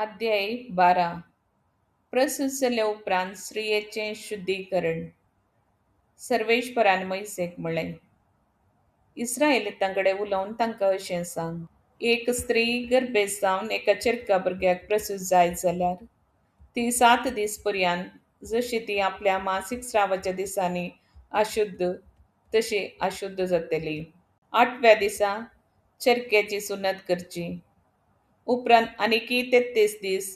अध्याय 12 प्रसूत जाल्या उपरांत स्त्रियेचें शुद्धीकरण. सर्वेश्वरान मोइसेक म्हळें, इस्राएल तांगडे उलोवन तांकां अशें सांग, एक स्त्री गर्भेत जावन एका चेरका भुरग्याक प्रसूत जायत जाल्यार ती 7 दीस पर्यंत जशी ती आपल्या मासीक स्रावाच्या दिसांनी अशुद्ध तशी अशुद्ध जातली. 8व्या दिसा चेरक्याची सुन्नत करची. उपरांत आनीकय 33 दीस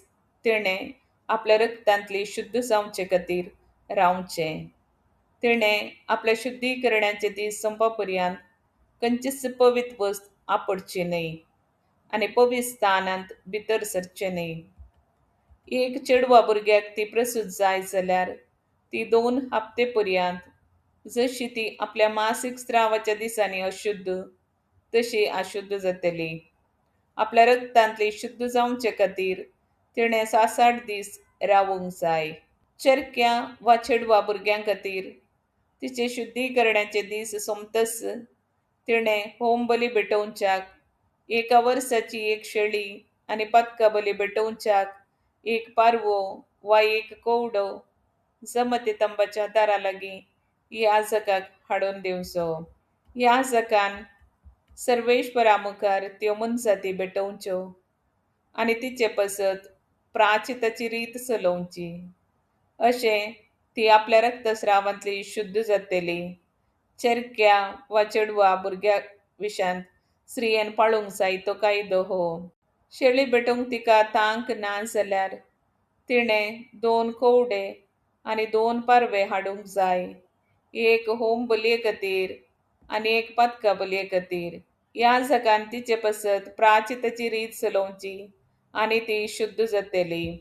तिणें आपल्या रक्तांतली शुद्ध जावचे खातीर रावचें. तिणें आपल्या शुद्धीकरणाचे दीस संपा पर्यंत खंयचीच पवित्र वस्त आपडची न्हय आनी पवित्र स्थानांत भितर सरचें न्हय. एक चेडवा भुरग्याक ती प्रसूत जायत जाल्यार ती 2 हप्ते पर्यंत जशी ती आपल्या मासीक स्रावाच्या दिसांनी अशुद्ध तशी अशुद्ध जातली. आपल्या रक्तांतली शुद्ध जावचे खातीर तिणें 66 दीस रावूंक जाय. चेरक्या वा चेडवा भुरग्यां खातीर तिचे शुद्धीकरणाचे दीस सोंपतच तिणें होम बली भेटोवच्याक 1 वर्साची एक शेळी आनी पातका बली भेटोवच्याक एक पारवो वा एक कोवडो जमते तंबाच्या दारा लागीं याजकाक हाडून दिवचो. याजकान सर्वेश्वरा मुखार त्यो मनजाती भेटोवच्यो आनी तिचे पसत प्राचिताची रीत चलोवची. अशें ती आपल्या रक्तस्रावांतली शुद्ध जातली. चेरक्या वा चेडवा भुरग्या विशांत स्त्रियेन पाळूंक जाय तो कायदो हो. शेळी भेटोवंक तिका तांक ना जाल्यार तिणें 2 कोवडे आनी 2 पारवे हाडूंक जाय, एक होम बलये खातीर आनी एक पातका बलये खातीर. याजकान तिचे पसत प्राचिताची रीत चलोवची आनी ती शुद्ध जातली.